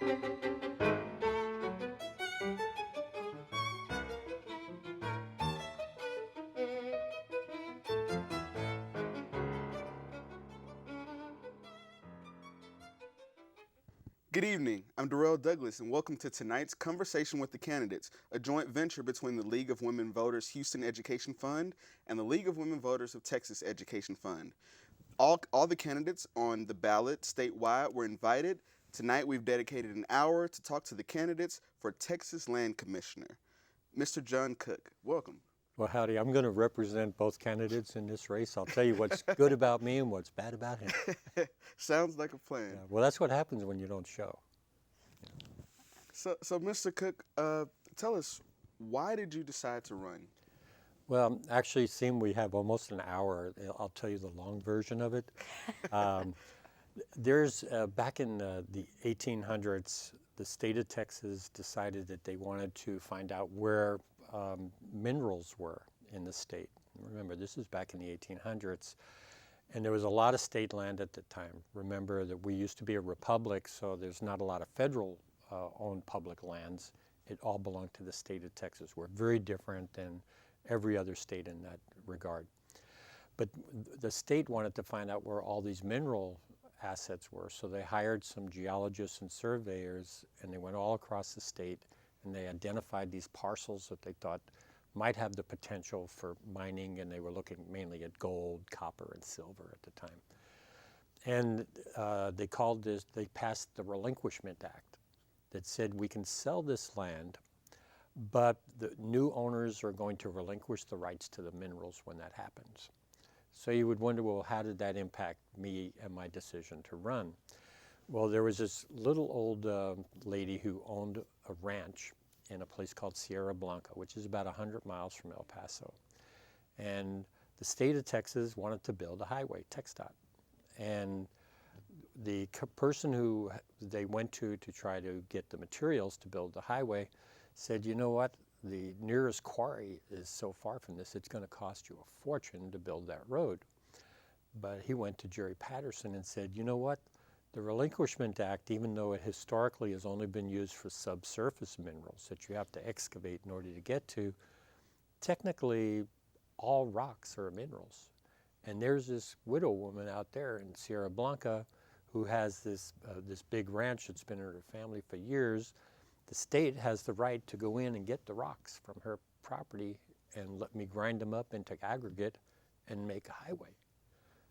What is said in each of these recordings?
Good evening. I'm Darrell Douglas, and welcome to tonight's Conversation with the Candidates, a joint venture between the League of Women Voters Houston Education Fund and the League of Women Voters of Texas Education Fund. All the candidates on the ballot statewide were invited. Tonight, we've dedicated an hour to talk to the candidates for Texas Land Commissioner. Mr. John Cook, welcome. Well, howdy. I'm going to represent both candidates in this race. I'll tell you what's good about me and what's bad about him. Sounds like a plan. Yeah, well, that's what happens when you don't show. So Mr. Cook, tell us, why did you decide to run? Well, actually, seeing we have almost an hour, I'll tell you the long version of it. Back in the 1800s, the state of Texas decided that they wanted to find out where minerals were in the state. Remember, this is back in the 1800s, and there was a lot of state land at the time. Remember that we used to be a republic, so there's not a lot of federal owned public lands. It all belonged to the state of Texas. We're very different than every other state in that regard. But the state wanted to find out where all these mineral assets were, so they hired some geologists and surveyors, and they went all across the state, and they identified these parcels that they thought might have the potential for mining, and they were looking mainly at gold, copper, and silver at the time. And they passed the Relinquishment Act that said we can sell this land, but the new owners are going to relinquish the rights to the minerals when that happens. So you would wonder, well, how did that impact me and my decision to run? Well, there was this little old lady who owned a ranch in a place called Sierra Blanca, which is about 100 miles from El Paso. And the state of Texas wanted to build a highway, TxDOT. And the person who they went to try to get the materials to build the highway said, you know what, the nearest quarry is so far from this, it's going to cost you a fortune to build that road. But he went to Jerry Patterson and said, you know what, the Relinquishment Act, even though it historically has only been used for subsurface minerals that you have to excavate in order to get to, technically all rocks are minerals. And there's this widow woman out there in Sierra Blanca who has this big ranch that's been in her family for years. The state has the right to go in and get the rocks from her property and let me grind them up into aggregate and make a highway.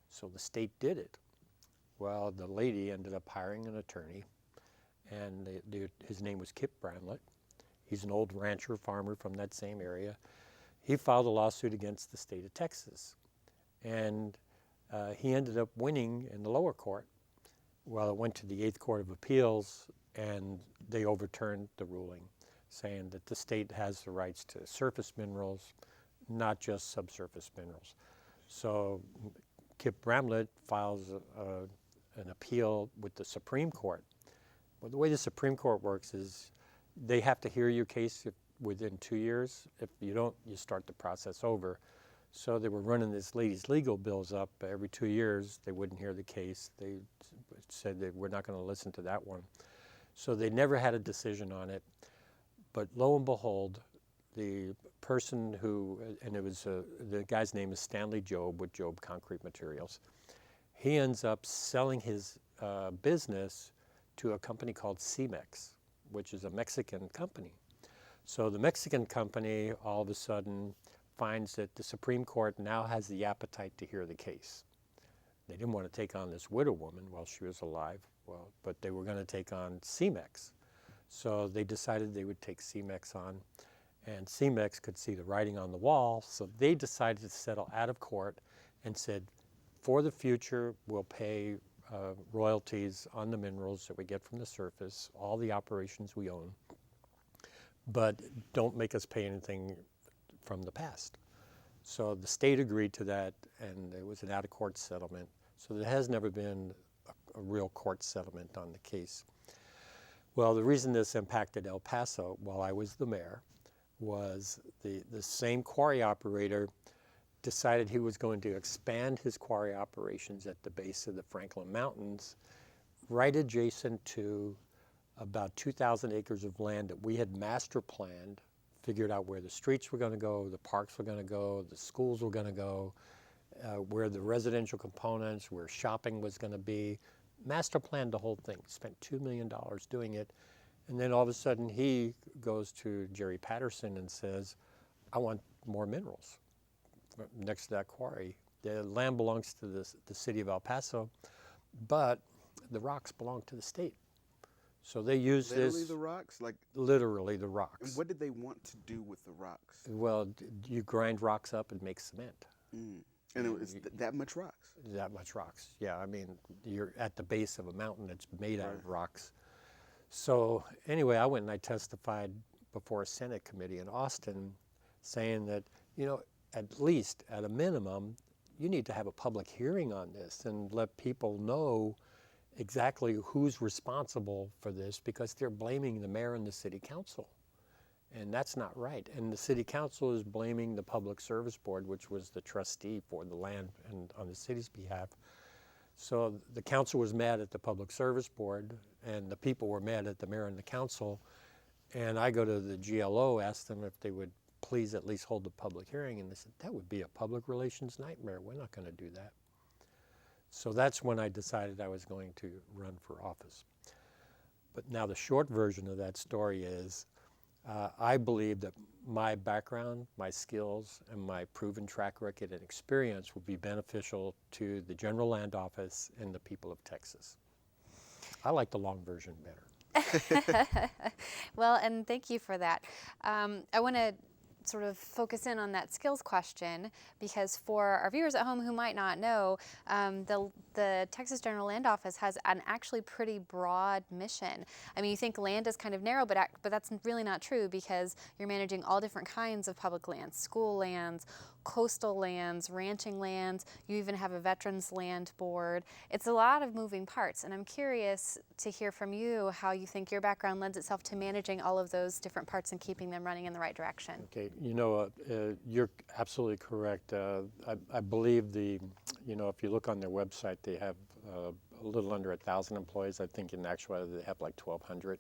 So the state did it. Well, the lady ended up hiring an attorney, and his name was Kip Bramlett. He's an old rancher, farmer from that same area. He filed a lawsuit against the state of Texas, and he ended up winning in the lower court. Well, it went to the 8th Court of Appeals, and they overturned the ruling, saying that the state has the rights to surface minerals, not just subsurface minerals. So Kip Bramlett files an appeal with the Supreme Court. Well, the way the Supreme Court works is they have to hear your case within 2 years. If you don't, you start the process over. So they were running this lady's legal bills up every 2 years. They wouldn't hear the case. They said that we're not going to listen to that one. So they never had a decision on it. But lo and behold, the person who, and it was, the guy's name is Stanley Job with Job Concrete Materials. He ends up selling his business to a company called Cemex, which is a Mexican company. So the Mexican company all of a sudden finds that the Supreme Court now has the appetite to hear the case. They didn't want to take on this widow woman while she was alive, but they were going to take on Cemex. So they decided they would take Cemex on, and Cemex could see the writing on the wall, so they decided to settle out of court and said, for the future, we'll pay royalties on the minerals that we get from the surface, all the operations we own, but don't make us pay anything from the past. So the state agreed to that, and it was an out-of-court settlement. So there has never been a real court settlement on the case. Well, the reason this impacted El Paso while I was the mayor was the same quarry operator decided he was going to expand his quarry operations at the base of the Franklin Mountains, right adjacent to about 2,000 acres of land that we had master planned, figured out where the streets were going to go, the parks were going to go, the schools were going to go, where the residential components, where shopping was going to be. Master planned the whole thing, spent $2 million doing it. And then all of a sudden he goes to Jerry Patterson and says, I want more minerals next to that quarry. The land belongs to the city of El Paso, but the rocks belong to the state. So they use Literally this. the rocks? Like, Literally the rocks. and what did they want to do with the rocks? Well, you grind rocks up and make cement. Mm. And it was that much rocks? That much rocks, yeah. I mean, you're at the base of a mountain that's made out of rocks. So anyway, I went and I testified before a Senate committee in Austin saying that, you know, at least at a minimum, you need to have a public hearing on this and let people know exactly who's responsible for this, because they're blaming the mayor and the city council. And that's not right. And the city council is blaming the Public Service Board, which was the trustee for the land and on the city's behalf. So the council was mad at the Public Service Board, and the people were mad at the mayor and the council. And I go to the GLO, asked them if they would please at least hold the public hearing, and they said, that would be a public relations nightmare. We're not going to do that. So that's when I decided I was going to run for office. But now the short version of that story is, I believe that my background, my skills, and my proven track record and experience will be beneficial to the General Land Office and the people of Texas. I like the long version better. Well, and thank you for that. I want to sort of focus in on that skills question, because for our viewers at home who might not know, the Texas General Land Office has an actually pretty broad mission. I mean, you think land is kind of narrow, but that's really not true, because you're managing all different kinds of public lands, school lands, coastal lands, ranching lands. You even have a veterans land board. It's a lot of moving parts, and I'm curious to hear from you how you think your background lends itself to managing all of those different parts and keeping them running in the right direction. Okay, you know, you're absolutely correct. I believe if you look on their website, they have a little under 1,000 employees. I think in actuality they have like 1,200.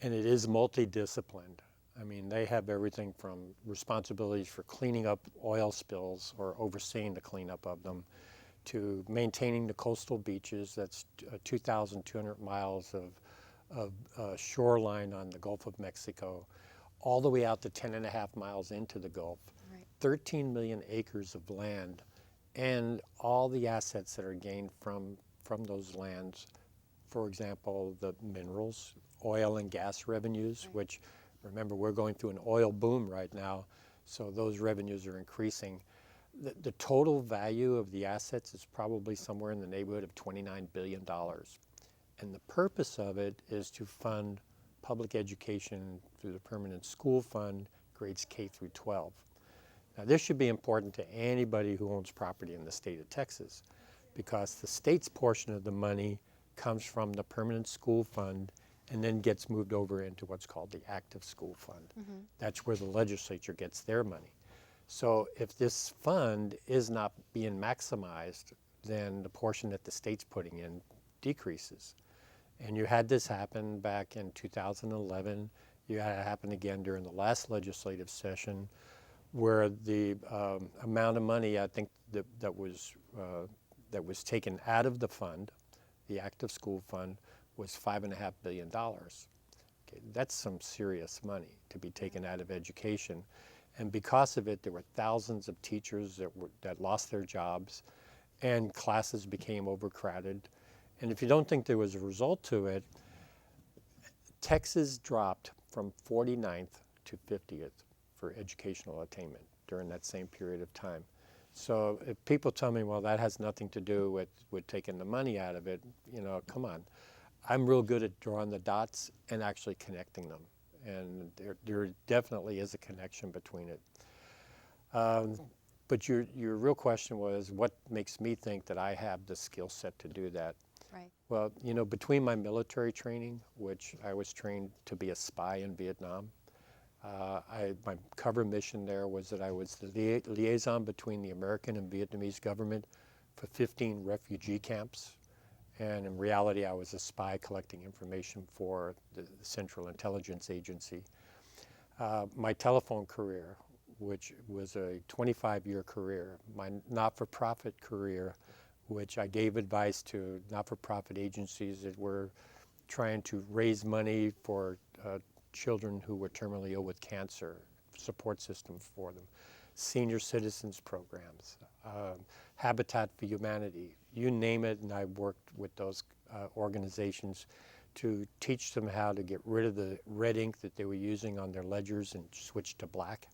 And it is multidisciplined. I mean, they have everything from responsibilities for cleaning up oil spills or overseeing the cleanup of them, to maintaining the coastal beaches. That's 2,200 miles of shoreline on the Gulf of Mexico, all the way out to 10.5 miles into the Gulf. Right. 13 million acres of land, and all the assets that are gained from those lands. For example, the minerals, oil and gas revenues, Right. which, remember, we're going through an oil boom right now, so those revenues are increasing. The total value of the assets is probably somewhere in the neighborhood of $29 billion. And the purpose of it is to fund public education through the Permanent School Fund, grades K through 12. Now, this should be important to anybody who owns property in the state of Texas, because the state's portion of the money comes from the Permanent School Fund and then gets moved over into what's called the Active School Fund. That's where the legislature gets their money. So if this fund is not being maximized, then the portion that the state's putting in decreases. And you had this happen back in 2011. You had it happen again during the last legislative session, where the amount of money, I think, that was taken out of the fund, the Active School Fund, was $5.5 billion. Okay, that's some serious money to be taken out of education. And because of it, there were thousands of teachers that lost their jobs, and classes became overcrowded. And if you don't think there was a result to it, Texas dropped from 49th to 50th for educational attainment during that same period of time. So if people tell me, well, that has nothing to do with taking the money out of it, come on. I'm real good at drawing the dots and actually connecting them. And there definitely is a connection between it. But your real question was, what makes me think that I have the skill set to do that? Right. Well, between my military training, which I was trained to be a spy in Vietnam, my cover mission there was that I was the liaison between the American and Vietnamese government for 15 refugee camps. And in reality, I was a spy collecting information for the Central Intelligence Agency. My telephone career, which was a 25-year career, my not-for-profit career, which I gave advice to not-for-profit agencies that were trying to raise money for children who were terminally ill with cancer, support system for them, senior citizens programs, Habitat for Humanity, you name it, and I worked with those organizations to teach them how to get rid of the red ink that they were using on their ledgers and switch to black.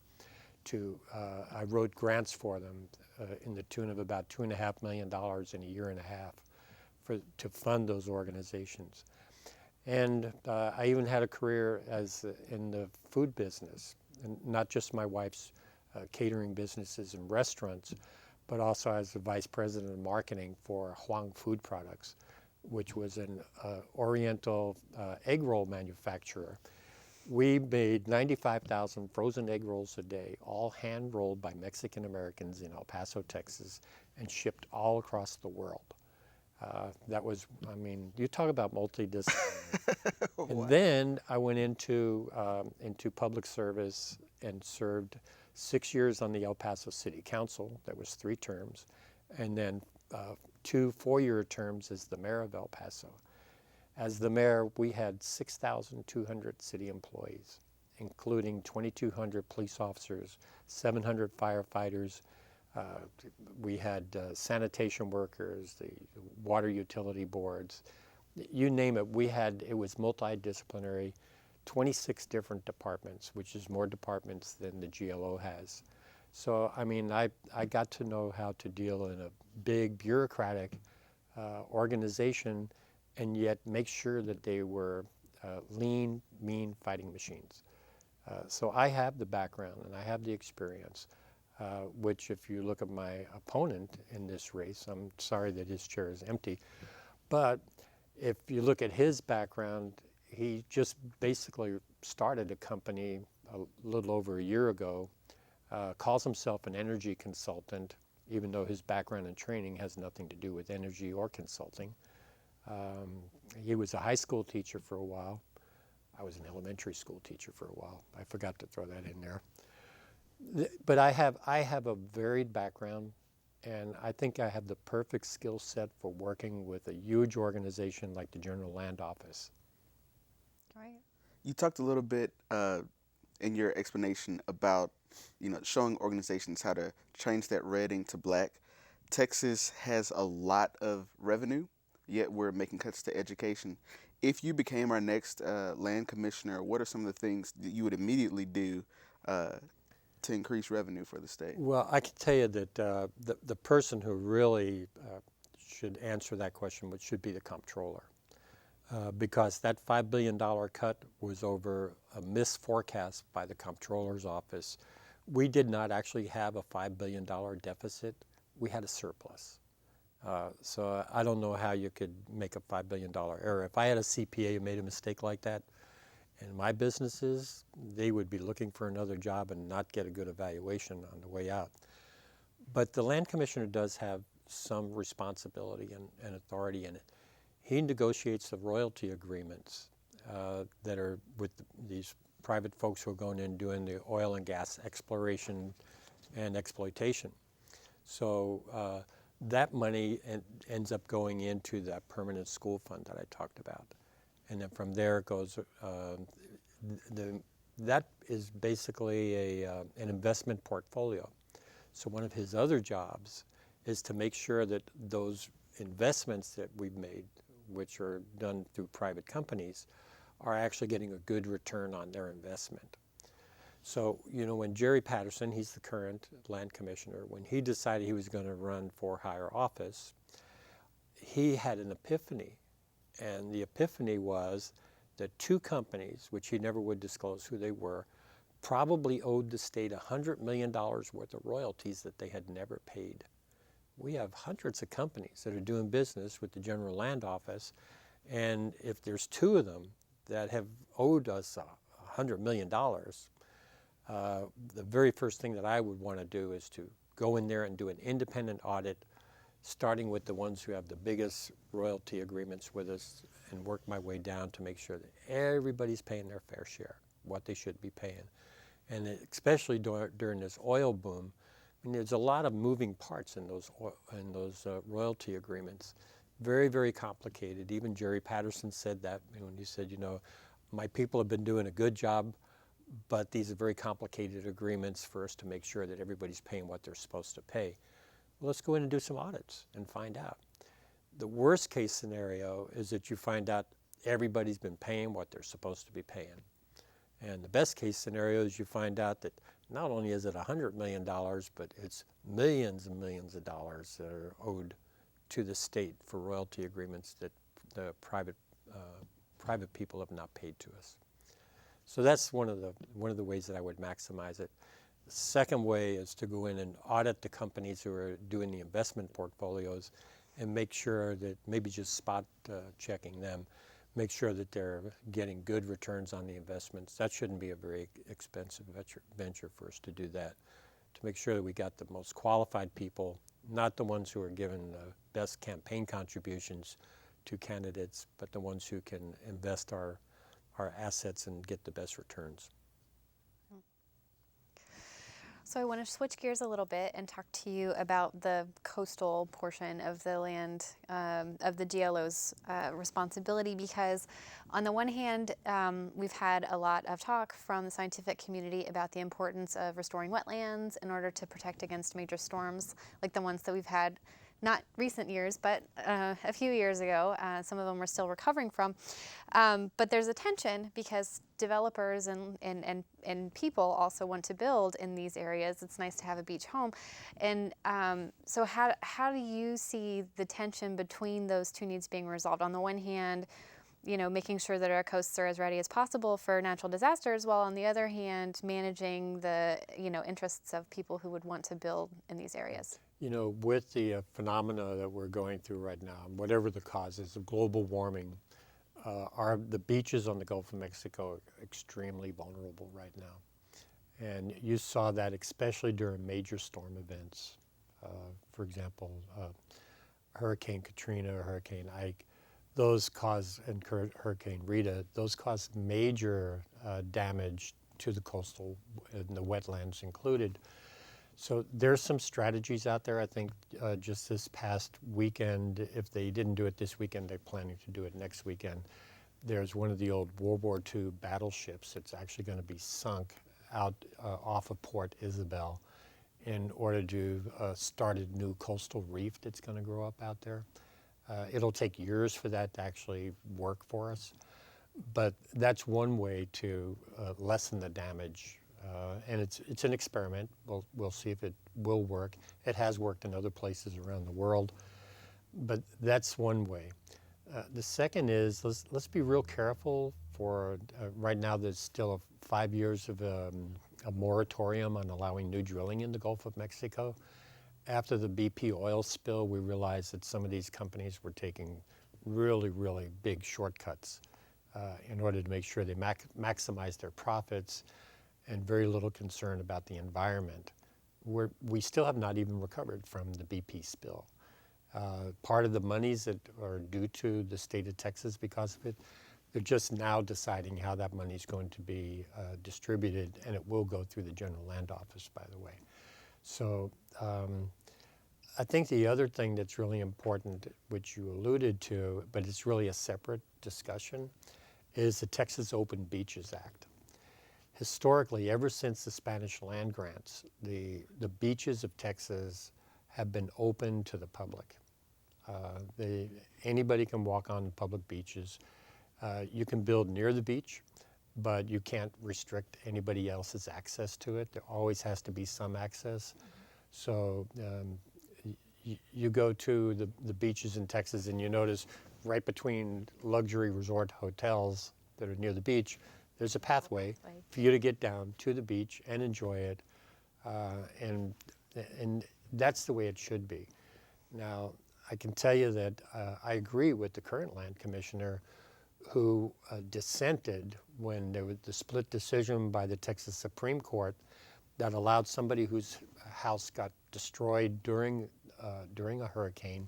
I wrote grants for them in the tune of about $2.5 million in a year and a half to fund those organizations. And I even had a career in the food business, and not just my wife's catering businesses and restaurants, but also as the vice president of marketing for Huang Food Products, which was an Oriental egg roll manufacturer. We made 95,000 frozen egg rolls a day, all hand rolled by Mexican Americans in El Paso, Texas, and shipped all across the world. That was, I mean, you talk about multidisciplinary. And then I went into public service and served 6 years on the El Paso City Council. That was 3 terms. And then 2 4-year terms as the mayor of El Paso. As the mayor, we had 6,200 city employees, including 2,200 police officers, 700 firefighters. We had sanitation workers, the water utility boards, you name it. It was multidisciplinary, 26 different departments, which is more departments than the GLO has. So, I mean, I got to know how to deal in a big bureaucratic organization and yet make sure that they were lean, mean fighting machines. So I have the background and I have the experience, which if you look at my opponent in this race, I'm sorry that his chair is empty, but if you look at his background, he just basically started a company a little over a year ago, calls himself an energy consultant, even though his background and training has nothing to do with energy or consulting. He was a high school teacher for a while. I was an elementary school teacher for a while. I forgot to throw that in there. But I have a varied background, and I think I have the perfect skill set for working with a huge organization like the General Land Office. Right. You talked a little bit in your explanation about, showing organizations how to change that red ink to black. Texas has a lot of revenue, yet we're making cuts to education. If you became our next land commissioner, what are some of the things that you would immediately do to increase revenue for the state? Well, I can tell you that the person who really should answer that question should be the comptroller. Because that $5 billion cut was over a misforecast by the comptroller's office. We did not actually have a $5 billion deficit. We had a surplus. So I don't know how you could make a $5 billion error. If I had a CPA who made a mistake like that in my businesses, they would be looking for another job and not get a good evaluation on the way out. But the land commissioner does have some responsibility and authority in it. He negotiates the royalty agreements that are with these private folks who are going in doing the oil and gas exploration and exploitation. So that money ends up going into that permanent school fund that I talked about. And then from there it goes, that is basically an investment portfolio. So one of his other jobs is to make sure that those investments that we've made, which are done through private companies, are actually getting a good return on their investment. So, when Jerry Patterson, he's the current land commissioner, when he decided he was going to run for higher office, he had an epiphany. And the epiphany was that 2 companies, which he never would disclose who they were, probably owed the state $100 million worth of royalties that they had never paid. We have hundreds of companies that are doing business with the General Land Office, and if there's 2 of them that have owed us $100 million, the very first thing that I would want to do is to go in there and do an independent audit starting with the ones who have the biggest royalty agreements with us and work my way down to make sure that everybody's paying their fair share, what they should be paying. And especially during this oil boom, I mean, there's a lot of moving parts in those royalty agreements. Very, very complicated. Even Jerry Patterson said that when he said, my people have been doing a good job, but these are very complicated agreements for us to make sure that everybody's paying what they're supposed to pay. Well, let's go in and do some audits and find out. The worst case scenario is that you find out everybody's been paying what they're supposed to be paying. And the best case scenario is you find out that not only is it $100 million, but it's millions and millions of dollars that are owed to the state for royalty agreements that the private people have not paid to us. So that's one of the ways that I would maximize it. The second way is to go in and audit the companies who are doing the investment portfolios and make sure that maybe just spot checking them, make sure that they're getting good returns on the investments. That shouldn't be a very expensive venture for us to do that, to make sure that we got the most qualified people, not the ones who are given the best campaign contributions to candidates, but the ones who can invest our assets and get the best returns. So I want to switch gears a little bit and talk to you about the coastal portion of the land, of the DLO's responsibility, because on the one hand, we've had a lot of talk from the scientific community about the importance of restoring wetlands in order to protect against major storms like the ones that we've had, not recent years, but a few years ago. Some of them we're still recovering from. But there's a tension because developers and people also want to build in these areas. It's nice to have a beach home. And so how do you see the tension between those two needs being resolved? On the one hand, making sure that our coasts are as ready as possible for natural disasters, while on the other hand, managing the interests of people who would want to build in these areas. With the phenomena that we're going through right now, whatever the cause is of global warming, the beaches on the Gulf of Mexico are extremely vulnerable right now. And you saw that especially during major storm events. For example, Hurricane Katrina or Hurricane Ike, and Hurricane Rita, those caused major damage to the coastal and the wetlands included. So there's some strategies out there. I think just this past weekend, if they didn't do it this weekend, they're planning to do it next weekend. There's one of the old World War II battleships that's actually going to be sunk out off of Port Isabel in order to start a new coastal reef that's going to grow up out there. It'll take years for that to actually work for us, but that's one way to lessen the damage. And it's an experiment. We'll see if it will work. It has worked in other places around the world, but that's one way. The second is let's be real careful. For right now, there's still 5 years of a moratorium on allowing new drilling in the Gulf of Mexico. After the BP oil spill, we realized that some of these companies were taking really, really big shortcuts in order to make sure they maximize their profits, and very little concern about the environment. We still have not even recovered from the BP spill. Part of the monies that are due to the state of Texas because of it, they're just now deciding how that money is going to be distributed, and it will go through the General Land Office, by the way. So I think the other thing that's really important, which you alluded to, but it's really a separate discussion, is the Texas Open Beaches Act. Historically, ever since the Spanish land grants, the beaches of Texas have been open to the public. Anybody can walk on public beaches. You can build near the beach, but you can't restrict anybody else's access to it. There always has to be some access. So you go to the beaches in Texas and you notice right between luxury resort hotels that are near the beach, there's a pathway for you to get down to the beach and enjoy it, and that's the way it should be. Now, I can tell you that I agree with the current land commissioner who dissented when there was the split decision by the Texas Supreme Court that allowed somebody whose house got destroyed during during a hurricane.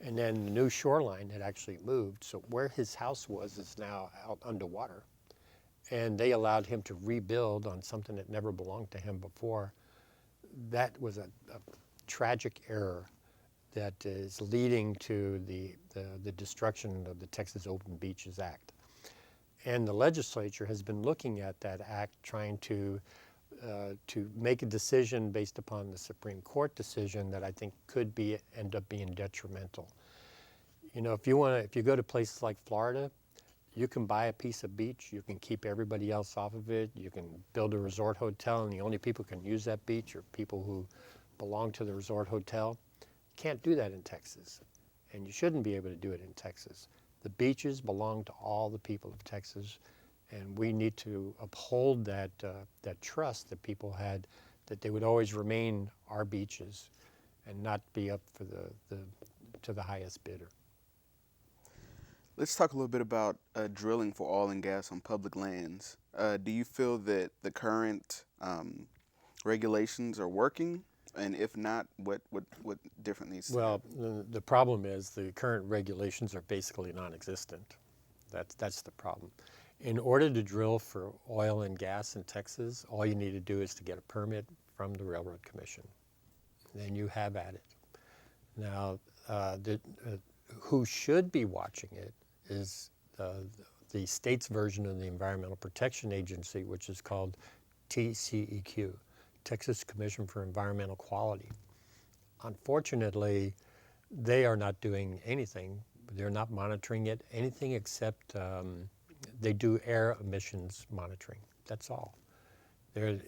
And then the new shoreline had actually moved. So where his house was is now out underwater. And they allowed him to rebuild on something that never belonged to him before. That was a tragic error that is leading to the destruction of the Texas Open Beaches Act. And the legislature has been looking at that act, trying to make a decision based upon the Supreme Court decision that I think could end up being detrimental. You know, if you go to places like Florida, you can buy a piece of beach, you can keep everybody else off of it, you can build a resort hotel, and the only people who can use that beach are people who belong to the resort hotel. You can't do that in Texas, and you shouldn't be able to do it in Texas. The beaches belong to all the people of Texas, and we need to uphold that trust that people had, that they would always remain our beaches and not be up for to the highest bidder. Let's talk a little bit about drilling for oil and gas on public lands. Do you feel that the current regulations are working? And if not, what different needs to Well, the problem is the current regulations are basically non-existent. That's the problem. In order to drill for oil and gas in Texas, all you need to do is to get a permit from the Railroad Commission. Then you have at it. Now, who should be watching it is the state's version of the Environmental Protection Agency, which is called TCEQ, Texas Commission for Environmental Quality. Unfortunately, they are not doing anything. They're not monitoring it, anything except they do air emissions monitoring. That's all.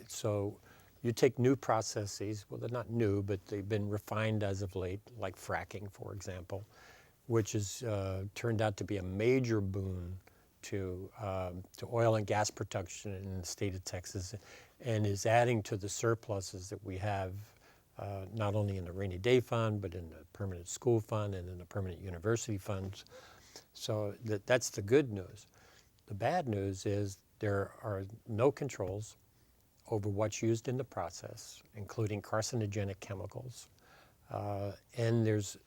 So you take new processes, well, they're not new, but they've been refined as of late, like fracking, for example, which has turned out to be a major boon to oil and gas production in the state of Texas, and is adding to the surpluses that we have not only in the rainy day fund, but in the permanent school fund and in the permanent university funds. So that's the good news. The bad news is there are no controls over what's used in the process, including carcinogenic chemicals, and there's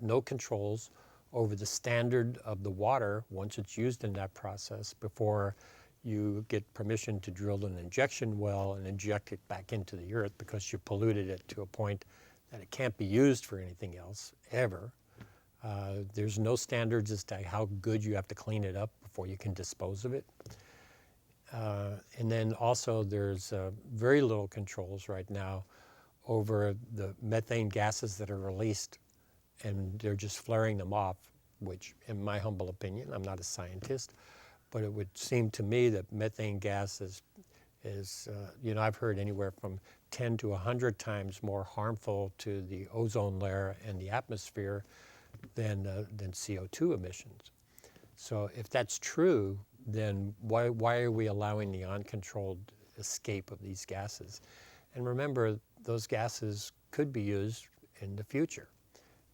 no controls over the standard of the water once it's used in that process before you get permission to drill an injection well and inject it back into the earth, because you polluted it to a point that it can't be used for anything else ever. There's no standards as to how good you have to clean it up before you can dispose of it. And then also there's very little controls right now over the methane gases that are released, and they're just flaring them off, which in my humble opinion, I'm not a scientist, but it would seem to me that methane gas is I've heard anywhere from 10 to 100 times more harmful to the ozone layer and the atmosphere than CO2 emissions. So if that's true, then why are we allowing the uncontrolled escape of these gases? And remember, those gases could be used in the future.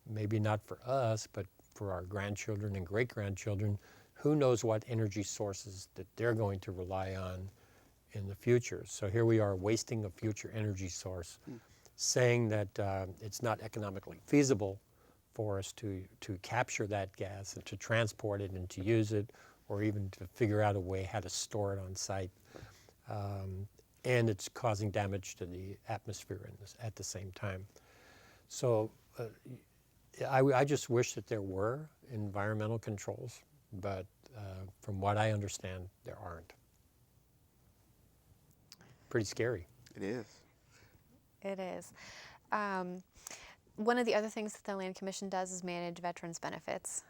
Maybe not for us, but for our grandchildren and great-grandchildren. Who knows what energy sources that they're going to rely on in the future. So here we are wasting a future energy source, saying that it's not economically feasible for us to capture that gas and to transport it and to use it, or even to figure out a way how to store it on site. And it's causing damage to the atmosphere at the same time. So I just wish that there were environmental controls, but from what I understand, there aren't. Pretty scary. It is. It is. One of the other things that the Land Commission does is manage veterans' benefits,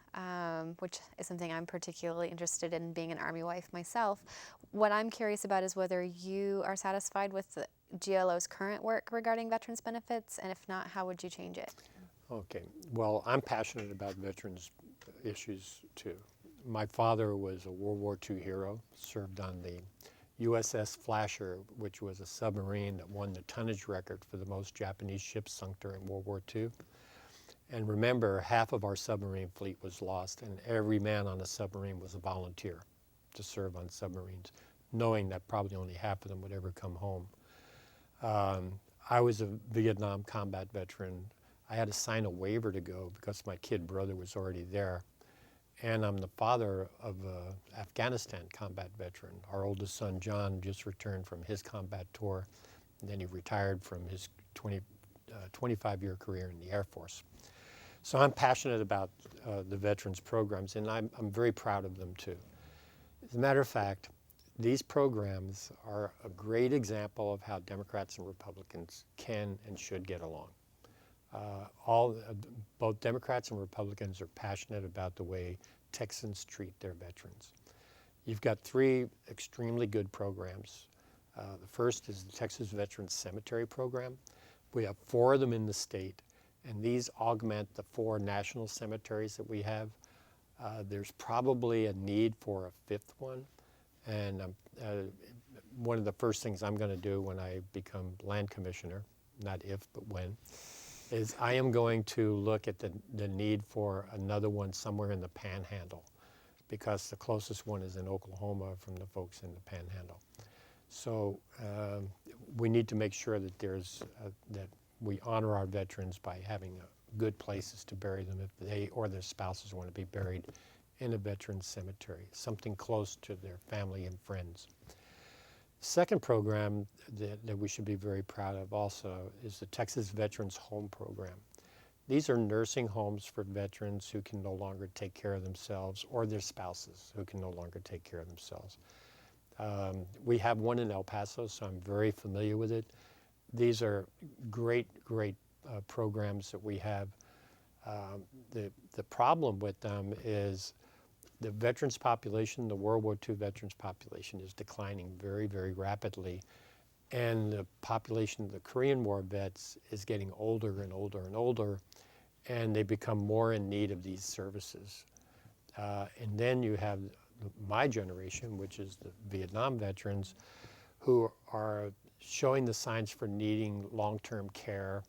which is something I'm particularly interested in, being an Army wife myself. What I'm curious about is whether you are satisfied with the GLO's current work regarding veterans' benefits, and if not, how would you change it? Okay. Well, I'm passionate about veterans' issues too. My father was a World War II hero, served on the USS Flasher, which was a submarine that won the tonnage record for the most Japanese ships sunk during World War II. And remember, half of our submarine fleet was lost, and every man on the submarine was a volunteer to serve on submarines, knowing that probably only half of them would ever come home. I was a Vietnam combat veteran. I had to sign a waiver to go because my kid brother was already there. And I'm the father of an Afghanistan combat veteran. Our oldest son, John, just returned from his combat tour, and then he retired from his 25-year career in the Air Force. So I'm passionate about the veterans programs, and I'm very proud of them too. As a matter of fact, these programs are a great example of how Democrats and Republicans can and should get along. Both Democrats and Republicans are passionate about the way Texans treat their veterans. You've got three extremely good programs. The first is the Texas Veterans Cemetery Program. We have 4 of them in the state, and these augment the 4 national cemeteries that we have. There's probably a need for a 5th one, and one of the first things I'm going to do when I become land commissioner, not if, but when, is I am going to look at the need for another one somewhere in the Panhandle, because the closest one is in Oklahoma from the folks in the Panhandle. So we need to make sure that that we honor our veterans by having good places to bury them if they or their spouses want to be buried in a veterans cemetery, something close to their family and friends. Second program that we should be very proud of also is the Texas Veterans Home Program. These are nursing homes for veterans who can no longer take care of themselves, or their spouses who can no longer take care of themselves. We have one in El Paso, so I'm very familiar with it. These are great programs that we have. The problem with them is the veterans population, the World War II veterans population, is declining very, very rapidly. And the population of the Korean War vets is getting older and older and older, and they become more in need of these services. And then you have my generation, which is the Vietnam veterans, who are showing the signs for needing long-term care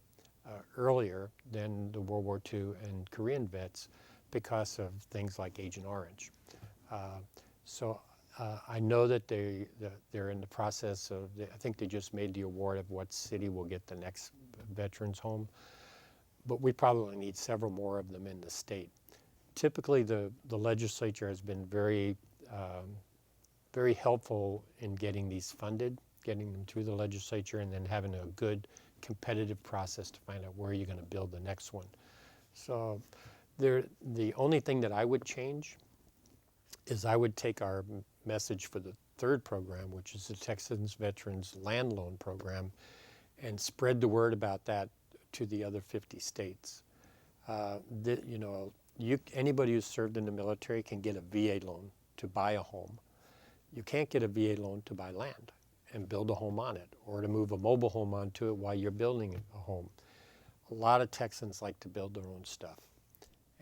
earlier than the World War II and Korean vets because of things like Agent Orange. So I know that they're in the process of, I think they just made the award of what city will get the next veterans home, but we probably need several more of them in the state. Typically the legislature has been very helpful in getting these funded, getting them through the legislature, and then having a good competitive process to find out where you're going to build the next one. So the only thing that I would change is I would take our message for the third program, which is the Texas Veterans Land Loan Program, and spread the word about that to the other 50 states. Anybody who's served in the military can get a VA loan to buy a home. You can't get a VA loan to buy land and build a home on it, or to move a mobile home onto it while you're building a home. A lot of Texans like to build their own stuff.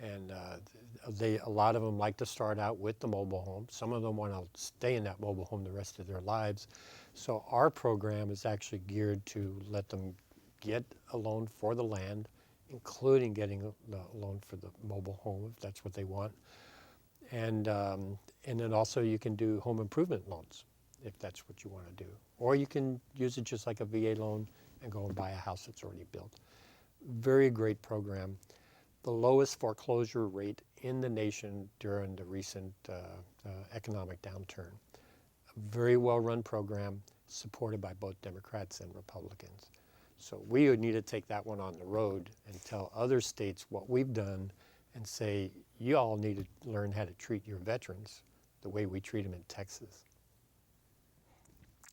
And a lot of them like to start out with the mobile home. Some of them want to stay in that mobile home the rest of their lives. So our program is actually geared to let them get a loan for the land, including getting a loan for the mobile home if that's what they want. And then also you can do home improvement loans if that's what you want to do. Or you can use it just like a VA loan and go and buy a house that's already built. Very great program. The lowest foreclosure rate in the nation during the recent economic downturn. A very well-run program supported by both Democrats and Republicans. So we would need to take that one on the road and tell other states what we've done and say, you all need to learn how to treat your veterans the way we treat them in Texas.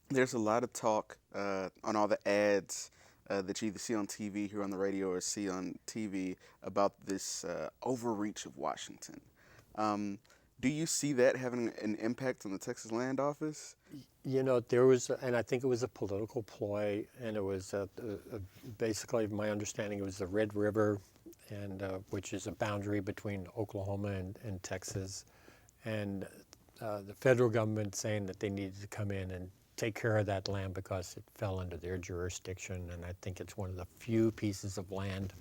There's a lot of talk on all the ads that you either see on TV, hear on the radio, or see on TV about this overreach of Washington. Do you see that having an impact on the Texas Land Office? You know, there was, and I think it was a political ploy, and it was basically, my understanding, it was the Red River, and which is a boundary between Oklahoma and Texas, and the federal government saying that they needed to come in and take care of that land because it fell under their jurisdiction, and I think it's one of the few pieces of land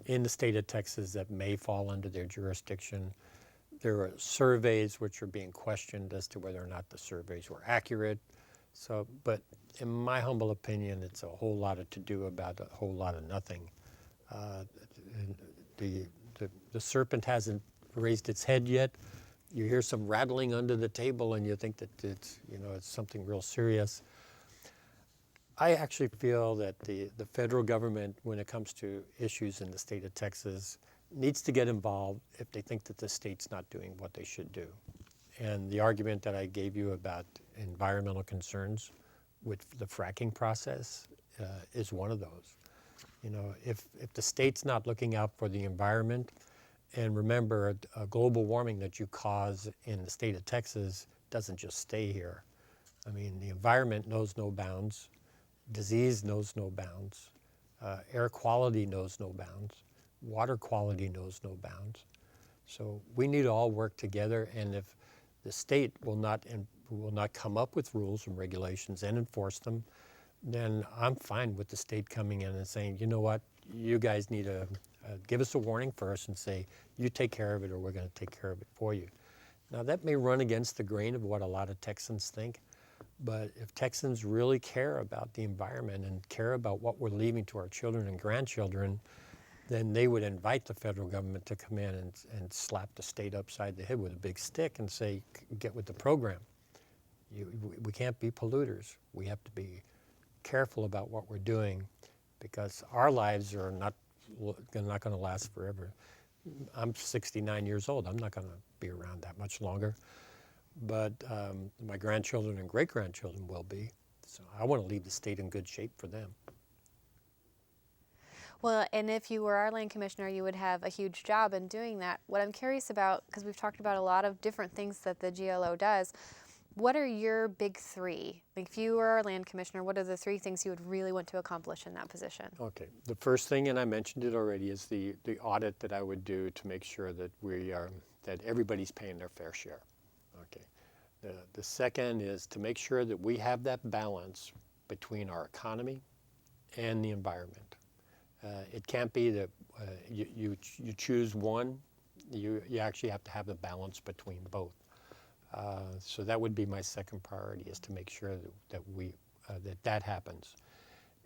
in the state of Texas that may fall under their jurisdiction. There are surveys which are being questioned as to whether or not the surveys were accurate. So, but in my humble opinion, it's a whole lot of to do about a whole lot of nothing. and the serpent hasn't raised its head yet. You hear some rattling under the table and you think that it's something real serious. I actually feel that the federal government, when it comes to issues in the state of Texas, needs to get involved if they think that the state's not doing what they should do. And the argument that I gave you about environmental concerns with the fracking process is one of those. If the state's not looking out for the environment, and remember, a global warming that you cause in the state of Texas doesn't just stay here. I mean, the environment knows no bounds. Disease knows no bounds. Air quality knows no bounds. Water quality knows no bounds. So we need to all work together, and if the state will not come up with rules and regulations and enforce them, then I'm fine with the state coming in and saying, you know what, you guys need to give us a warning first and say, you take care of it or we're going to take care of it for you. Now that may run against the grain of what a lot of Texans think, but if Texans really care about the environment and care about what we're leaving to our children and grandchildren, then they would invite the federal government to come in and slap the state upside the head with a big stick and say, get with the program. We can't be polluters. We have to be careful about what we're doing because our lives are not going to last forever. I'm 69 years old. I'm not going to be around that much longer. But my grandchildren and great-grandchildren will be. So I want to leave the state in good shape for them. Well, and if you were our land commissioner, you would have a huge job in doing that. What I'm curious about, because we've talked about a lot of different things that the GLO does, what are your big three? Like if you were our land commissioner, what are the three things you would really want to accomplish in that position? Okay, the first thing, and I mentioned it already, is the audit that I would do to make sure that that everybody's paying their fair share. Okay. The second is to make sure that we have that balance between our economy and the environment. It can't be that you choose one. You actually have to have a balance between both. So that would be my second priority, is to make sure that happens.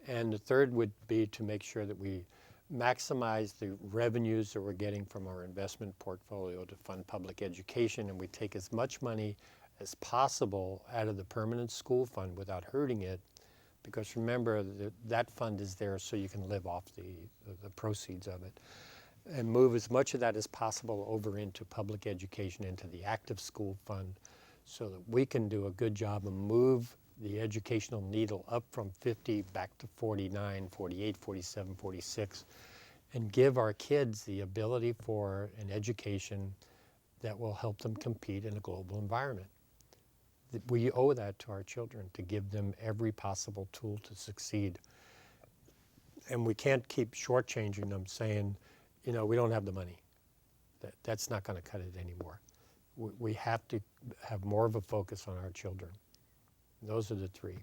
And the third would be to make sure that we maximize the revenues that we're getting from our investment portfolio to fund public education, and we take as much money as possible out of the permanent school fund without hurting it, because remember that fund is there so you can live off the proceeds of it, and move as much of that as possible over into public education, into the active school fund, so that we can do a good job and move the educational needle up from 50 back to 49, 48, 47, 46, and give our kids the ability for an education that will help them compete in a global environment. We owe that to our children, to give them every possible tool to succeed. And we can't keep shortchanging them saying, we don't have the money. That's not going to cut it anymore. We have to have more of a focus on our children. Those are the three.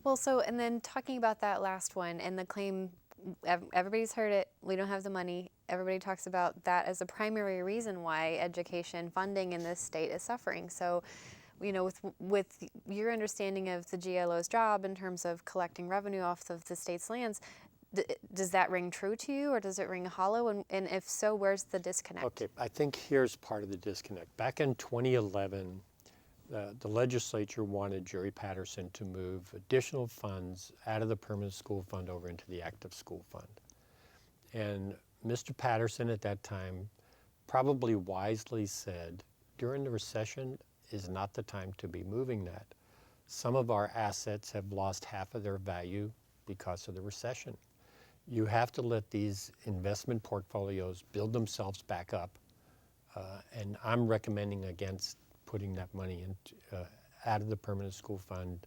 Well, and then talking about that last one and the claim, everybody's heard it, we don't have the money. Everybody talks about that as a primary reason why education funding in this state is suffering. So, with your understanding of the GLO's job in terms of collecting revenue off of the state's lands, does that ring true to you, or does it ring hollow? And if so, where's the disconnect? Okay, I think here's part of the disconnect. Back in 2011, the legislature wanted Jerry Patterson to move additional funds out of the permanent school fund over into the active school fund. And Mr. Patterson at that time probably wisely said, during the recession is not the time to be moving that. Some of our assets have lost half of their value because of the recession. You have to let these investment portfolios build themselves back up. And I'm recommending against putting that money out of the permanent school fund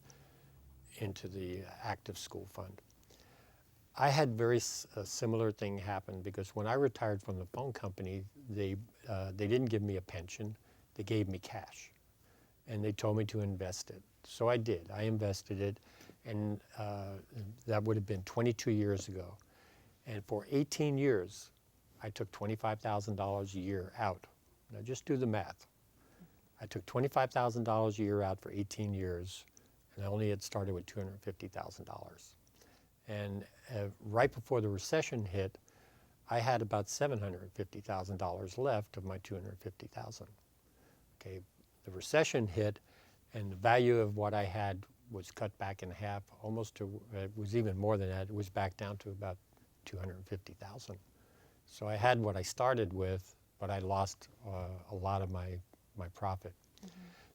into the active school fund. I had very similar thing happen, because when I retired from the phone company, they didn't give me a pension, they gave me cash. And they told me to invest it. So I did. I invested it, and that would have been 22 years ago. And for 18 years, I took $25,000 a year out. Now just do the math. I took $25,000 a year out for 18 years, and I only had started with $250,000. And right before the recession hit, I had about $750,000 left of my $250,000. Okay, the recession hit, and the value of what I had was cut back in half, almost to, it was even more than that. It was back down to about 250,000. So I had what I started with, but I lost a lot of my profit.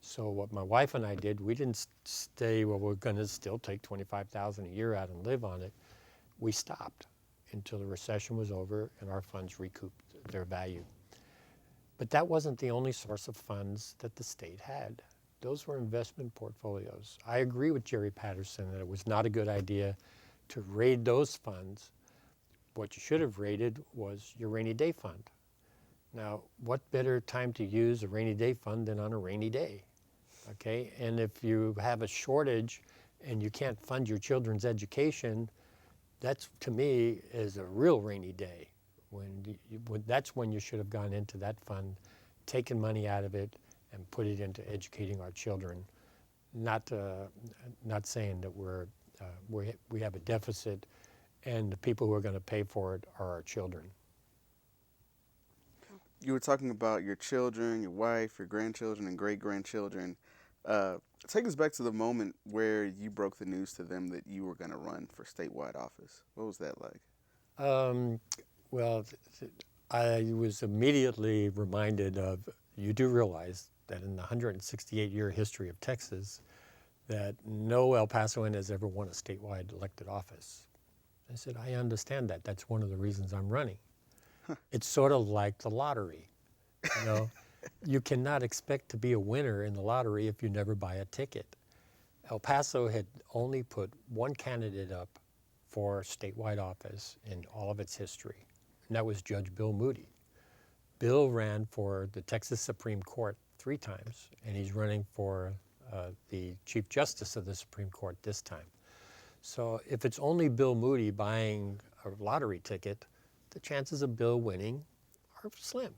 So what my wife and I did, we didn't stay, well, we're going to still take 25,000 a year out and live on it. We stopped until the recession was over and our funds recouped their value. But that wasn't the only source of funds that the state had. Those were investment portfolios. I agree with Jerry Patterson that it was not a good idea to raid those funds. What you should have raided was your rainy day fund. Now, what better time to use a rainy day fund than on a rainy day? Okay, and if you have a shortage and you can't fund your children's education, that's, to me, is a real rainy day. That's when you should have gone into that fund, taken money out of it, and put it into educating our children. Not saying that we have a deficit, and the people who are going to pay for it are our children. You were talking about your children, your wife, your grandchildren, and great-grandchildren. Take us back to the moment where you broke the news to them that you were going to run for statewide office. What was that like? Well, I was immediately reminded of, you do realize that in the 168-year history of Texas, that no El Pasoan has ever won a statewide elected office. I said, I understand that. That's one of the reasons I'm running. It's sort of like the lottery. You know, you cannot expect to be a winner in the lottery if you never buy a ticket. El Paso had only put one candidate up for statewide office in all of its history, and that was Judge Bill Moody. Bill ran for the Texas Supreme Court 3 times, and he's running for the Chief Justice of the Supreme Court this time. So if it's only Bill Moody buying a lottery ticket, the chances of Bill winning are slim.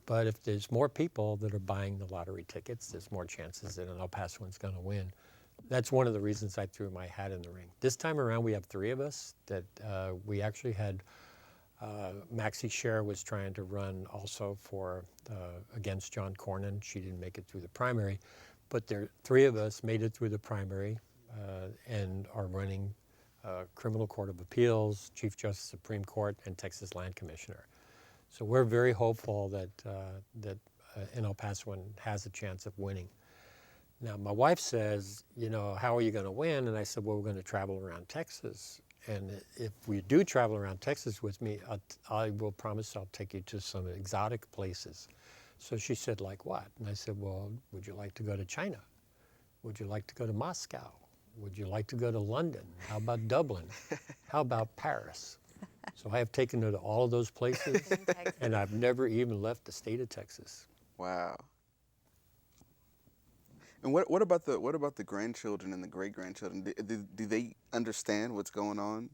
But if there's more people that are buying the lottery tickets, there's more chances that an El Pasoan's going to win. That's one of the reasons I threw my hat in the ring. This time around, we have 3 of us. That we actually had Maxie Scher was trying to run also for against John Cornyn. She didn't make it through the primary, but 3 of us made it through the primary and are running Criminal Court of Appeals, Chief Justice Supreme Court, and Texas Land Commissioner. So we're very hopeful that an El Pasoan has a chance of winning. Now, my wife says, you know, how are you going to win? And I said, well, we're going to travel around Texas. And if we do travel around Texas with me, I will promise I'll take you to some exotic places. So she said, like what? And I said, well, would you like to go to China? Would you like to go to Moscow? Would you like to go to London? How about Dublin? How about Paris? So I have taken her to all of those places, and I've never even left the state of Texas. Wow. And what about the grandchildren and the great-grandchildren? Do they understand what's going on?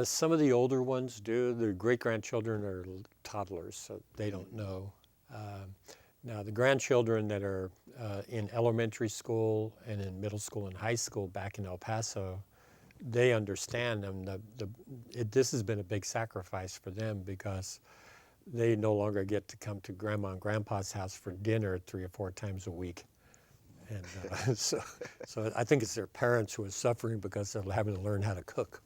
Some of the older ones do. The great-grandchildren are toddlers, so they don't know. Now, the grandchildren that are in elementary school and in middle school and high school back in El Paso, they understand them. This has been a big sacrifice for them because they no longer get to come to Grandma and Grandpa's house for dinner 3 or 4 times a week. And so I think it's their parents who are suffering because they're having to learn how to cook.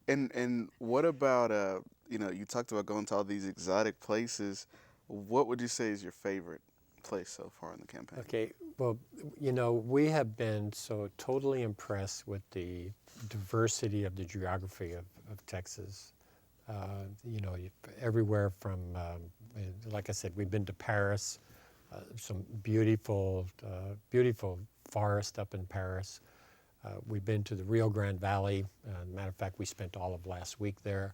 And what about, you talked about going to all these exotic places. What would you say is your favorite place so far in the campaign? Okay, well, we have been so totally impressed with the diversity of the geography of Texas. Everywhere from, like I said, we've been to Paris, some beautiful forest up in Paris. We've been to the Rio Grande Valley. Matter of fact, we spent all of last week there.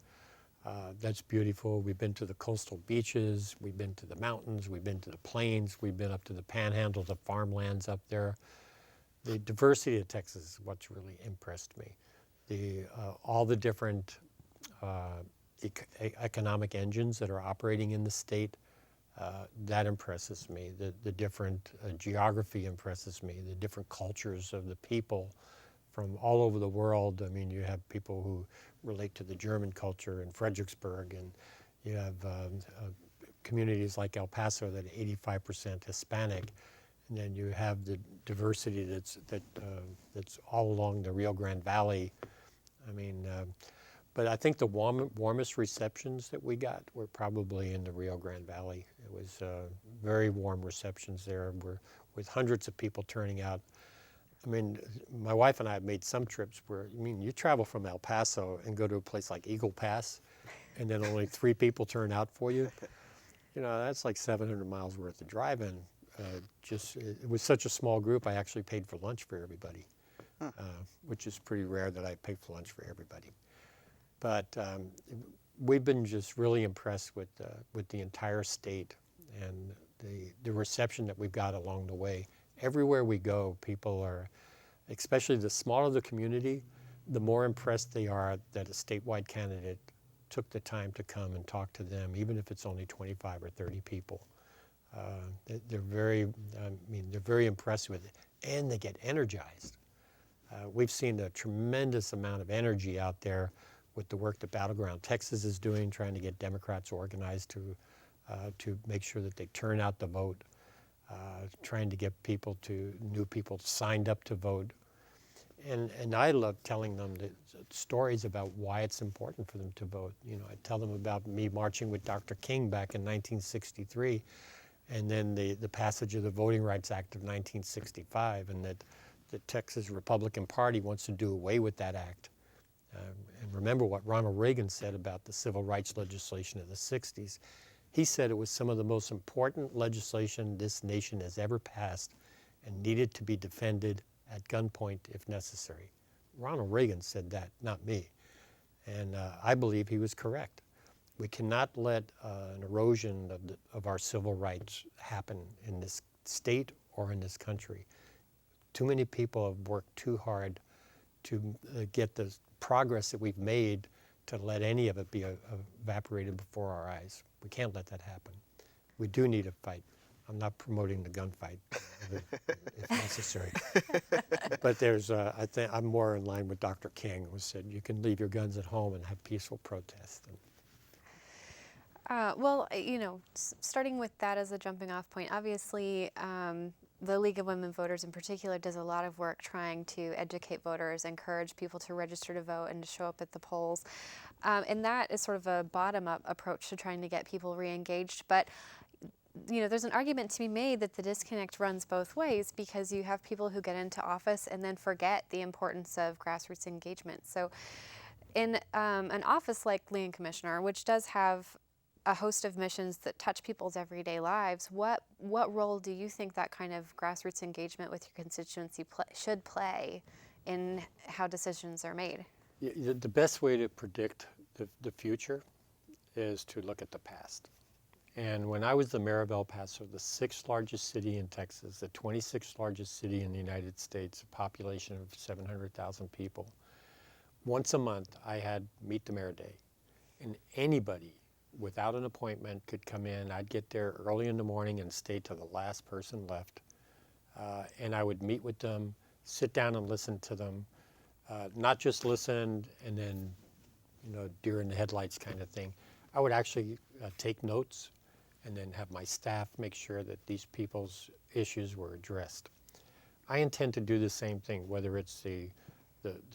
That's beautiful. We've been to the coastal beaches. We've been to the mountains. We've been to the plains. We've been up to the panhandle, the farmlands up there. The diversity of Texas is what's really impressed me. All the different economic engines that are operating in the state, that impresses me. The different geography impresses me. The different cultures of the people, from all over the world. I mean, you have people who relate to the German culture in Fredericksburg, and you have communities like El Paso that are 85% Hispanic, and then you have the diversity that's all along the Rio Grande Valley. I mean, but I think the warmest receptions that we got were probably in the Rio Grande Valley. It was very warm receptions there, with hundreds of people turning out. I mean, my wife and I have made some trips where, I mean, you travel from El Paso and go to a place like Eagle Pass, and then only 3 people turn out for you. You know, that's like 700 miles worth of driving. It was such a small group, I actually paid for lunch for everybody, which is pretty rare that I pay for lunch for everybody. But we've been just really impressed with the entire state and the reception that we've got along the way. Everywhere we go, people are, especially the smaller the community, the more impressed they are that a statewide candidate took the time to come and talk to them, even if it's only 25 or 30 people. They're very impressed with it, and they get energized. We've seen a tremendous amount of energy out there with the work that Battleground Texas is doing, trying to get Democrats organized to make sure that they turn out to vote, trying to get new people signed up to vote. And I love telling them the stories about why it's important for them to vote. You know, I tell them about me marching with Dr. King back in 1963, and then the passage of the Voting Rights Act of 1965, and that the Texas Republican Party wants to do away with that act. And remember what Ronald Reagan said about the civil rights legislation of the 60s. He said it was some of the most important legislation this nation has ever passed and needed to be defended at gunpoint if necessary. Ronald Reagan said that, not me. And I believe he was correct. We cannot let an erosion of our civil rights happen in this state or in this country. Too many people have worked too hard to get the progress that we've made to let any of it be evaporated before our eyes. We can't let that happen. We do need a fight. I'm not promoting the gunfight if necessary. But I think I'm more in line with Dr. King, who said you can leave your guns at home and have peaceful protest. Well, you know, starting with that as a jumping off point, obviously the League of Women Voters in particular does a lot of work trying to educate voters, encourage people to register to vote and to show up at the polls. And that is sort of a bottom-up approach to trying to get people re-engaged. But you know, there's an argument to be made that the disconnect runs both ways, because you have people who get into office and then forget the importance of grassroots engagement. So in an office like Leland Commissioner, which does have a host of missions that touch people's everyday lives, what role do you think that kind of grassroots engagement with your constituency should play in how decisions are made? The best way to predict the future is to look at the past. And when I was the mayor of El Paso, the 6th largest city in Texas, the 26th largest city in the United States, a population of 700,000 people, once a month I had Meet the Mayor Day. And anybody without an appointment could come in. I'd get there early in the morning and stay till the last person left. And I would meet with them, sit down and listen to them. Not just listen and then, you know, deer in the headlights kind of thing. I would actually take notes and then have my staff make sure that these people's issues were addressed. I intend to do the same thing, whether it's the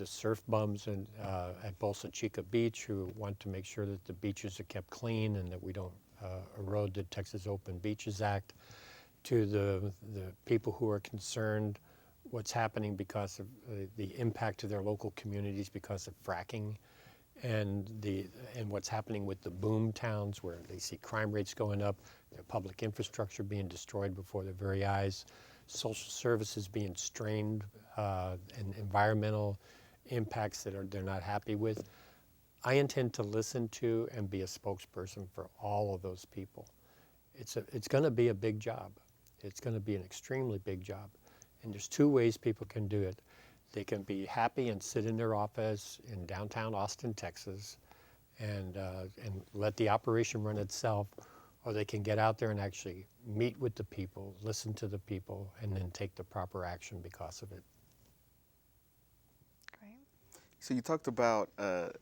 surf bums at Bolsa Chica Beach who want to make sure that the beaches are kept clean and that we don't erode the Texas Open Beaches Act, to the people who are concerned what's happening because of the impact to their local communities because of fracking, and what's happening with the boom towns where they see crime rates going up, their public infrastructure being destroyed before their very eyes, social services being strained, and environmental impacts that they're not happy with. I intend to listen to and be a spokesperson for all of those people. It's going to be a big job. It's going to be an extremely big job. And there's 2 ways people can do it. They can be happy and sit in their office in downtown Austin, Texas, and let the operation run itself, or they can get out there and actually meet with the people, listen to the people, and then take the proper action because of it. So you talked about,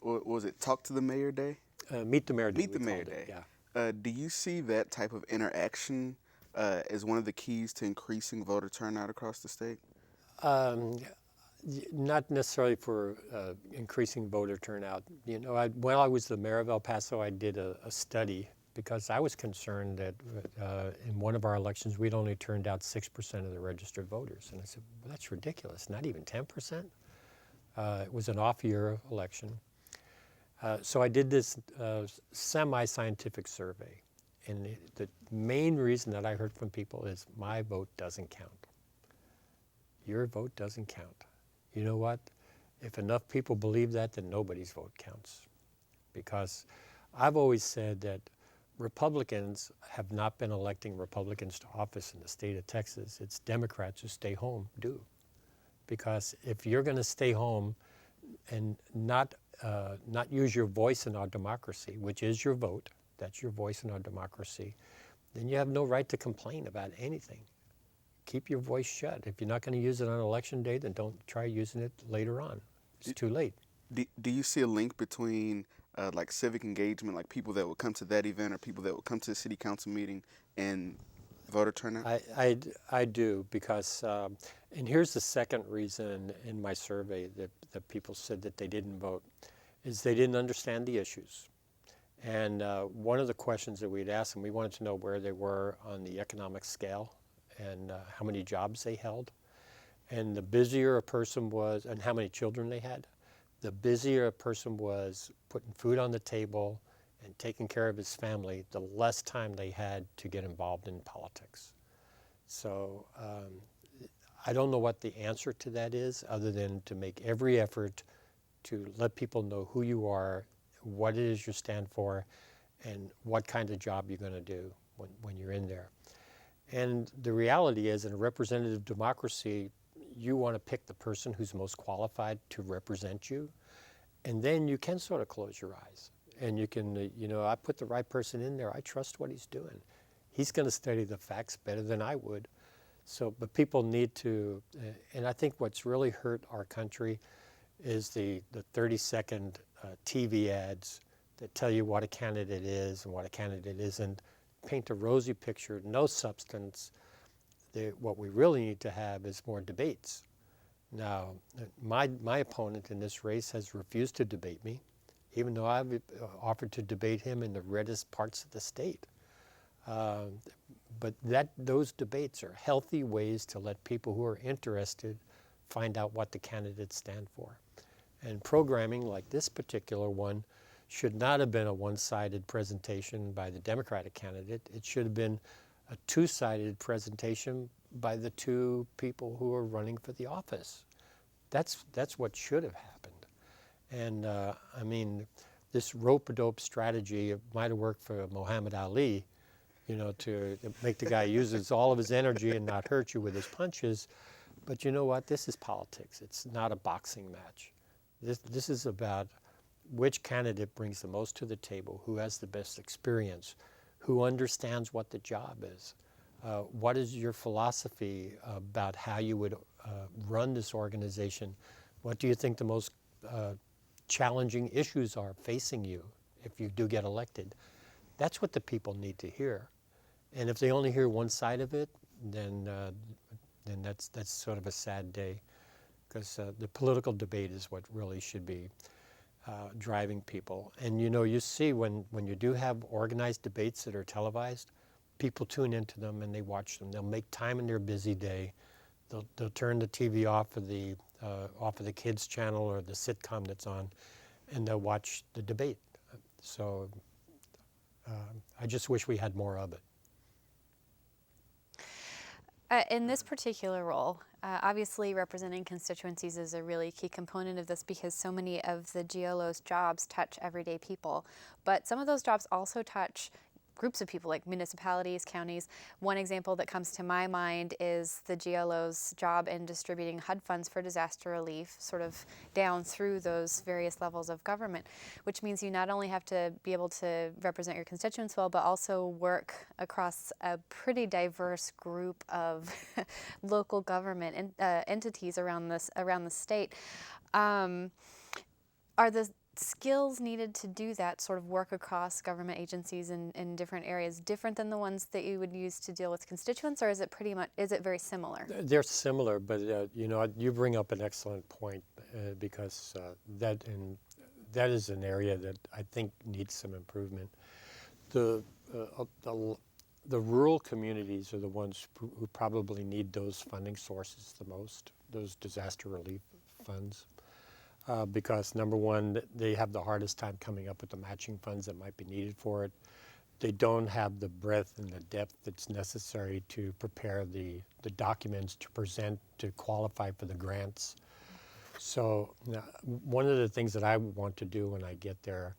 what was it, Talk to the Mayor Day? Meet the Mayor Day. Meet the we Mayor called it, Day. Yeah. Do you see that type of interaction as one of the keys to increasing voter turnout across the state? Not necessarily for increasing voter turnout. While I was the mayor of El Paso, I did a study because I was concerned that in one of our elections, we'd only turned out 6% of the registered voters. And I said, well, that's ridiculous, not even 10%. It was an off-year election. So I did this semi-scientific survey. And the main reason that I heard from people is my vote doesn't count. Your vote doesn't count. You know what? If enough people believe that, then nobody's vote counts. Because I've always said that Republicans have not been electing Republicans to office in the state of Texas. It's Democrats who stay home do. Because if you're going to stay home and not use your voice in our democracy, which is your vote, that's your voice in our democracy, then you have no right to complain about anything. Keep your voice shut. If you're not going to use it on election day, then don't try using it later on. It's too late. Do you see a link between like civic engagement, like people that will come to that event or people that will come to the city council meeting, and voter turnout? I do, because, and here's the second reason in my survey that people said that they didn't vote, is they didn't understand the issues. And one of the questions that we'd asked them, we wanted to know where they were on the economic scale and how many jobs they held. And the busier a person was, and how many children they had, the busier a person was putting food on the table and taking care of his family, the less time they had to get involved in politics. So I don't know what the answer to that is, other than to make every effort to let people know who you are, what it is you stand for, and what kind of job you're going to do when you're in there. And the reality is, in a representative democracy, you want to pick the person who's most qualified to represent you, and then you can sort of close your eyes. And you can, I put the right person in there. I trust what he's doing. He's going to study the facts better than I would. So, but people need to, and I think what's really hurt our country is the 30-second TV ads that tell you what a candidate is and what a candidate isn't, paint a rosy picture, no substance. What we really need to have is more debates. Now, my opponent in this race has refused to debate me, even though I've offered to debate him in the reddest parts of the state. But those debates are healthy ways to let people who are interested find out what the candidates stand for. And programming like this particular one should not have been a one-sided presentation by the Democratic candidate. It should have been a two-sided presentation by the two people who are running for the office. That's what should have happened. And I mean, this rope-a-dope strategy, it might have worked for Muhammad Ali, to make the guy use all of his energy and not hurt you with his punches. But you know what? This is politics. It's not a boxing match. This is about which candidate brings the most to the table, who has the best experience, who understands what the job is. What is your philosophy about how you would run this organization? What do you think the most challenging issues are facing you if you do get elected? That's what the people need to hear. And if they only hear one side of it, then that's sort of a sad day, because the political debate is what really should be driving people. And you see when you do have organized debates that are televised, people tune into them and they watch them. They'll make time in their busy day. They'll turn the TV off of the kids channel or the sitcom that's on, and they'll watch the debate. So I just wish we had more of it. In this particular role, obviously representing constituencies is a really key component of this, because so many of the GLO's jobs touch everyday people. But some of those jobs also touch groups of people, like municipalities, counties. One example that comes to my mind is the GLO's job in distributing HUD funds for disaster relief, sort of down through those various levels of government, which means you not only have to be able to represent your constituents well, but also work across a pretty diverse group of local government entities around the state. are the skills needed to do that sort of work across government agencies in different areas different than the ones that you would use to deal with constituents, or is it very similar? They're similar, but you bring up an excellent point because that is an area that I think needs some improvement. The rural communities are the ones who probably need those funding sources the most, those disaster relief funds. Because number one, they have the hardest time coming up with the matching funds that might be needed for it. They don't have the breadth and the depth that's necessary to prepare the documents to present to qualify for the grants. So one of the things that I want to do when I get there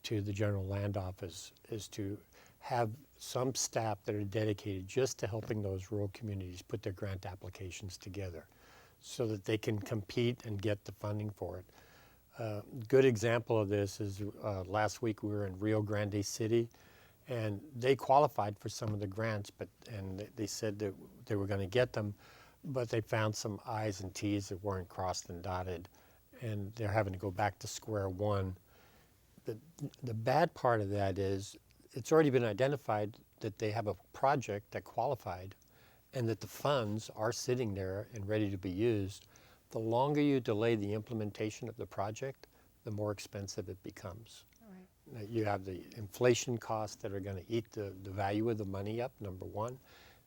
to the General Land Office is to have some staff that are dedicated just to helping those rural communities put their grant applications together, so that they can compete and get the funding for it. Good example of this is last week we were in Rio Grande City, and they qualified for some of the grants, and they said that they were going to get them, but they found some I's and T's that weren't crossed and dotted, and they're having to go back to square one. The bad part of that is it's already been identified that they have a project that qualified, and that the funds are sitting there and ready to be used. The longer you delay the implementation of the project, the more expensive it becomes. Right. You have the inflation costs that are going to eat the value of the money up, number one.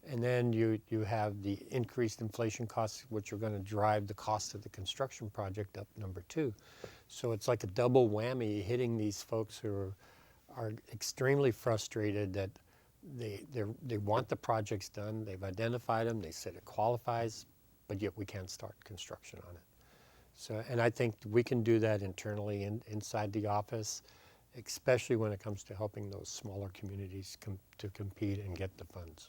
And then you have the increased inflation costs, which are going to drive the cost of the construction project up, number two. So it's like a double whammy hitting these folks who are extremely frustrated that they want the projects done, they've identified them, they said it qualifies, but yet we can't start construction on it. So, and I think we can do that internally inside the office, especially when it comes to helping those smaller communities to compete and get the funds.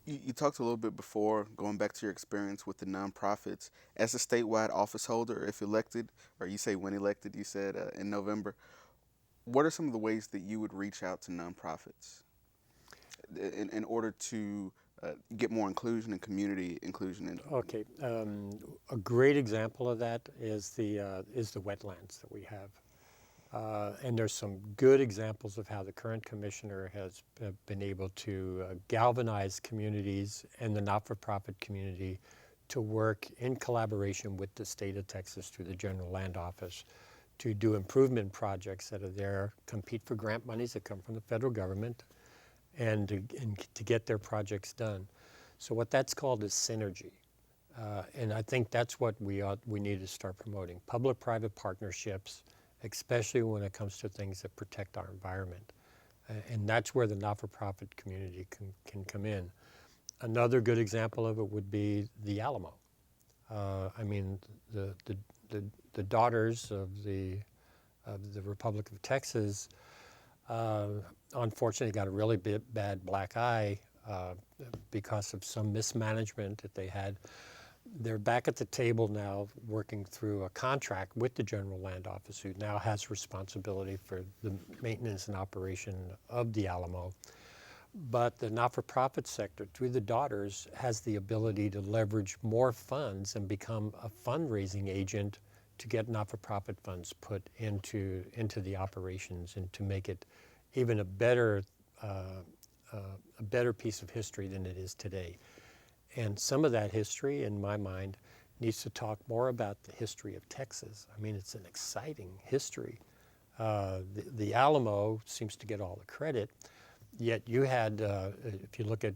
You talked a little bit before, going back to your experience with the nonprofits. As a statewide office holder, if elected, or you say when elected, you said in November, what are some of the ways that you would reach out to nonprofits in order to get more inclusion and community inclusion? Okay, a great example of that is the wetlands that we have. And there's some good examples of how the current commissioner has been able to galvanize communities and the not-for-profit community to work in collaboration with the state of Texas through the General Land Office to do improvement projects that are there, compete for grant monies that come from the federal government, and to get their projects done. So what that's called is synergy. And I think that's what we need to start promoting. Public-private partnerships, especially when it comes to things that protect our environment. And that's where the not-for-profit community can come in. Another good example of it would be the Alamo. I mean, the daughters of the Republic of Texas unfortunately got a really bad black eye because of some mismanagement that they had. They're back at the table now working through a contract with the General Land Office, who now has responsibility for the maintenance and operation of the Alamo. But the not-for-profit sector, through the daughters, has the ability to leverage more funds and become a fundraising agent to get not-for-profit funds put into the operations and to make it even a better piece of history than it is today. And some of that history, in my mind, needs to talk more about the history of Texas. I mean, it's an exciting history. The Alamo seems to get all the credit, yet you had, if you look at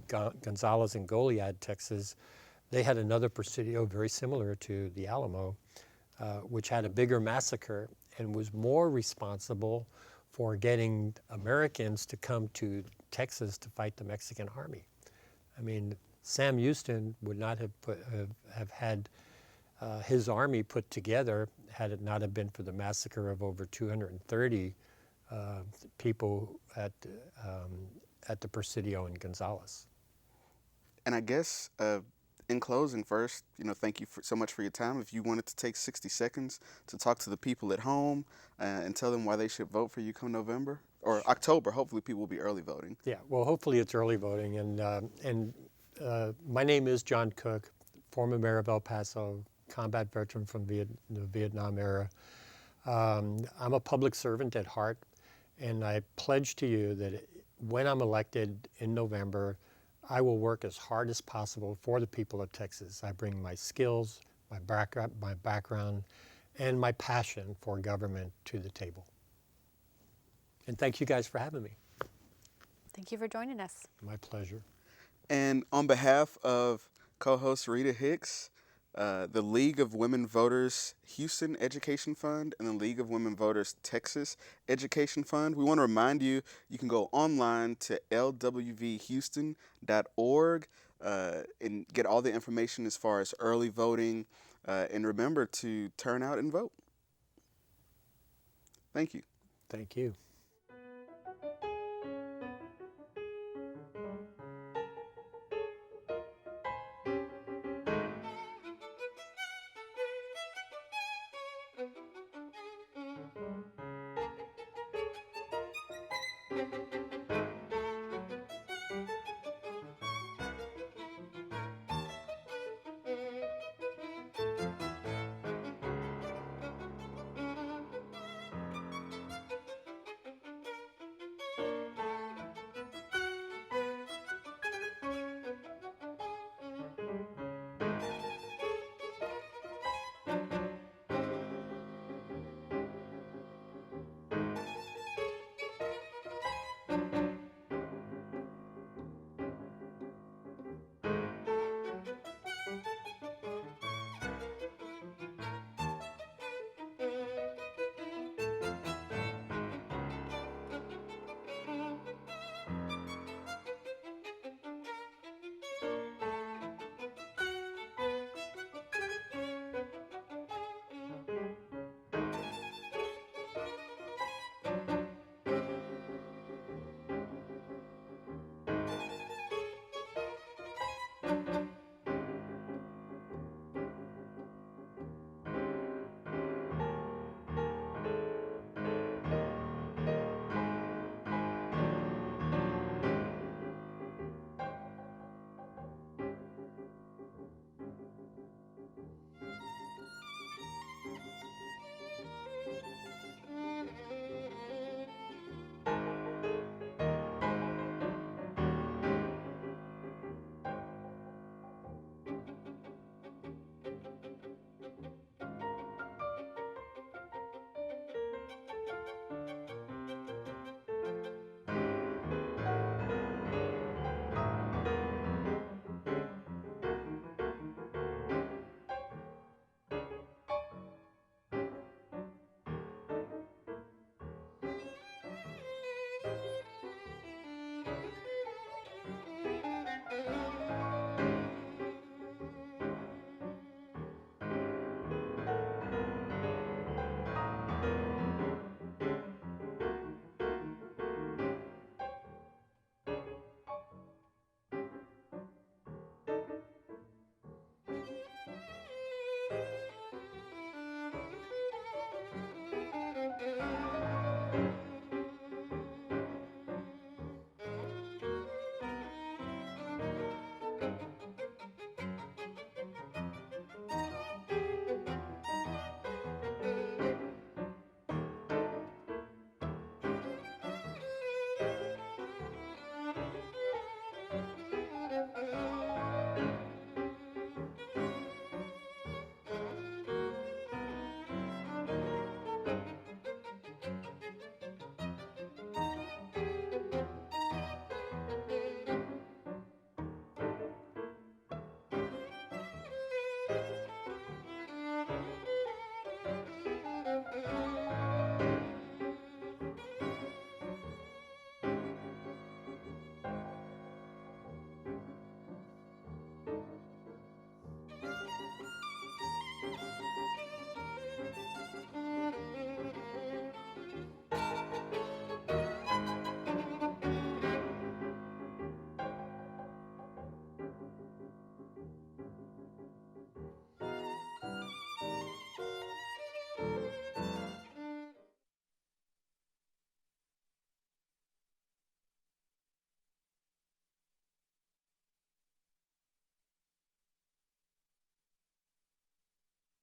Gonzales and Goliad, Texas, they had another presidio very similar to the Alamo, which had a bigger massacre and was more responsible for getting Americans to come to Texas to fight the Mexican army. I mean, Sam Houston would not have had his army put together had it not have been for the massacre of over 230 people at the Presidio in Gonzales. And I guess in closing, first, thank you so much for your time. If you wanted to take 60 seconds to talk to the people at home and tell them why they should vote for you come November or October, hopefully people will be early voting. Yeah, well, hopefully it's early voting. And my name is John Cook, former mayor of El Paso, combat veteran from the Vietnam era. I'm a public servant at heart, and I pledge to you that when I'm elected in November, I will work as hard as possible for the people of Texas. I bring my skills, my background, and my passion for government to the table. And thank you guys for having me. Thank you for joining us. My pleasure. And on behalf of co-host Rita Hicks, the League of Women Voters Houston Education Fund, and the League of Women Voters Texas Education Fund, we want to remind you, you can go online to lwvhouston.org and get all the information as far as early voting, and remember to turn out and vote. Thank you. Thank you.